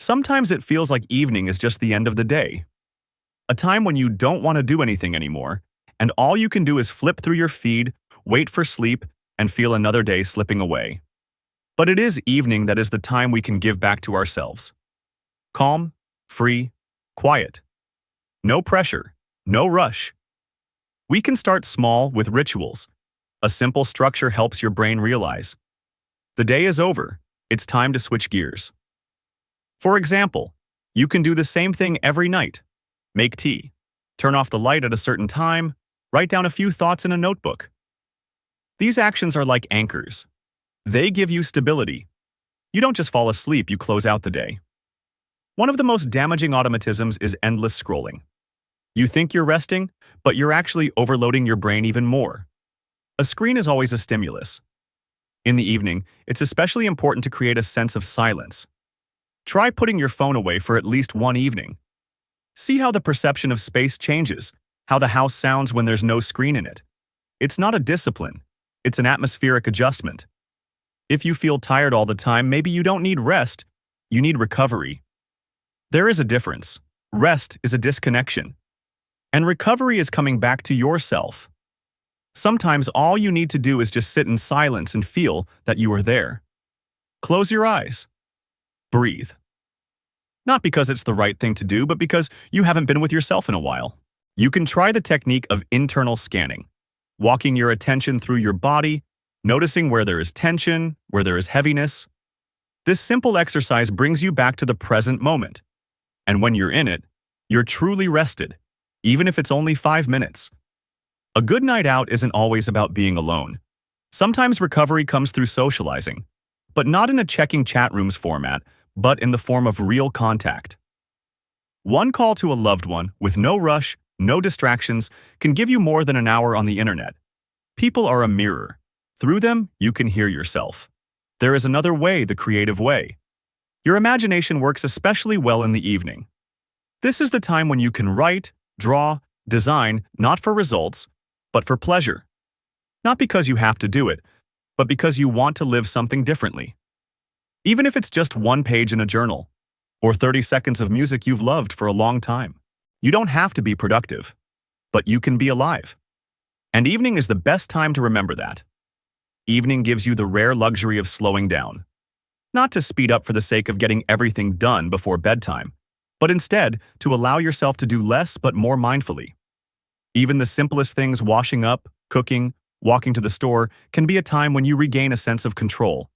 Sometimes it feels like evening is just the end of the day, a time when you don't want to do anything anymore, and all you can do is flip through your feed, wait for sleep, and feel another day slipping away. But it is evening that is the time we can give back to ourselves. Calm, free, quiet. No pressure, no rush. We can start small with rituals. A simple structure helps your brain realize the day is over, it's time to switch gears. For example, you can do the same thing every night. Make tea, turn off the light at a certain time, write down a few thoughts in a notebook. These actions are like anchors. They give you stability. You don't just fall asleep, you close out the day. One of the most damaging automatisms is endless scrolling. You think you're resting, but you're actually overloading your brain even more. A screen is always a stimulus. In the evening, it's especially important to create a sense of silence. Try putting your phone away for at least one evening. See how the perception of space changes, how the house sounds when there's no screen in it. It's not a discipline, it's an atmospheric adjustment. If you feel tired all the time, maybe you don't need rest, you need recovery. There is a difference. Rest is a disconnection. And recovery is coming back to yourself. Sometimes all you need to do is just sit in silence and feel that you are there. Close your eyes. Breathe. Not because it's the right thing to do, but because you haven't been with yourself in a while. You can try the technique of internal scanning, walking your attention through your body, noticing where there is tension, where there is heaviness. This simple exercise brings you back to the present moment. And when you're in it, you're truly rested, even if it's only 5 minutes. A good night out isn't always about being alone. Sometimes recovery comes through socializing, but not in a checking chat rooms format, but in the form of real contact. One call to a loved one, with no rush, no distractions, can give you more than an hour on the internet. People are a mirror. Through them, you can hear yourself. There is another way, the creative way. Your imagination works especially well in the evening. This is the time when you can write, draw, design, not for results, but for pleasure. Not because you have to do it, but because you want to live something differently. Even if it's just one page in a journal, or 30 seconds of music you've loved for a long time. You don't have to be productive, but you can be alive. And evening is the best time to remember that. Evening gives you the rare luxury of slowing down. Not to speed up for the sake of getting everything done before bedtime, but instead to allow yourself to do less but more mindfully. Even the simplest things, washing up, cooking, walking to the store, can be a time when you regain a sense of control.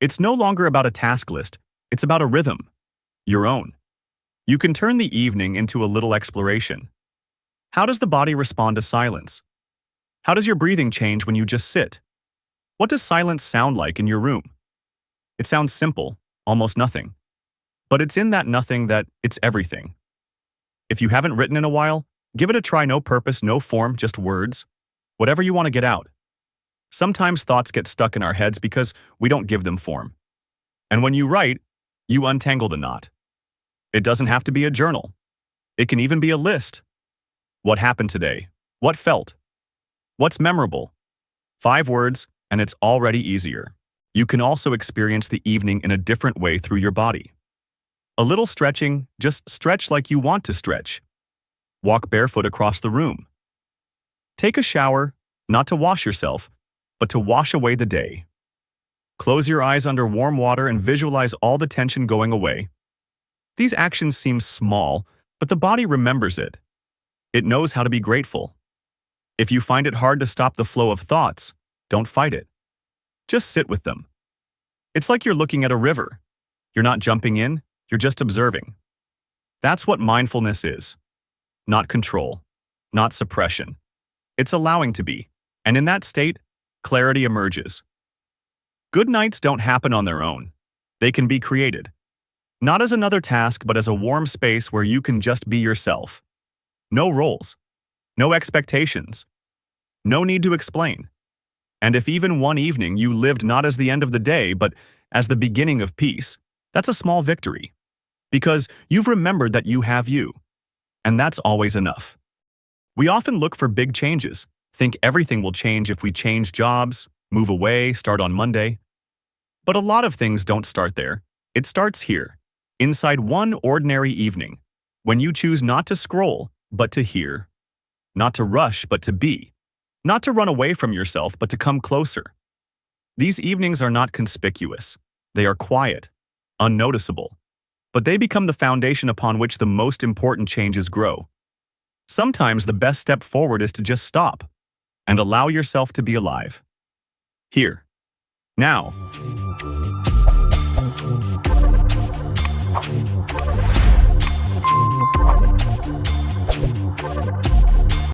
It's no longer about a task list, it's about a rhythm, your own. You can turn the evening into a little exploration. How does the body respond to silence? How does your breathing change when you just sit? What does silence sound like in your room? It sounds simple, almost nothing. But it's in that nothing that it's everything. If you haven't written in a while, give it a try. No purpose, no form, just words. Whatever you want to get out. Sometimes thoughts get stuck in our heads because we don't give them form. And when you write, you untangle the knot. It doesn't have to be a journal. It can even be a list. What happened today? What felt? What's memorable? 5 words, and it's already easier. You can also experience the evening in a different way through your body. A little stretching, just stretch like you want to stretch. Walk barefoot across the room. Take a shower, not to wash yourself, but to wash away the day. Close your eyes under warm water and visualize all the tension going away. These actions seem small, but the body remembers it. It knows how to be grateful. If you find it hard to stop the flow of thoughts, don't fight it. Just sit with them. It's like you're looking at a river. You're not jumping in, you're just observing. That's what mindfulness is. Not control, not suppression. It's allowing to be, and in that state, clarity emerges. Good nights don't happen on their own. They can be created. Not as another task, but as a warm space where you can just be yourself. No roles, no expectations, no need to explain. And if even one evening you lived not as the end of the day, but as the beginning of peace, that's a small victory. Because you've remembered that you have you. And that's always enough. We often look for big changes, think everything will change if we change jobs, move away, start on Monday. But a lot of things don't start there. It starts here, inside one ordinary evening, when you choose not to scroll, but to hear, not to rush, but to be, not to run away from yourself, but to come closer. These evenings are not conspicuous. They are quiet, unnoticeable, but they become the foundation upon which the most important changes grow. Sometimes the best step forward is to just stop and allow yourself to be alive. Here. Now.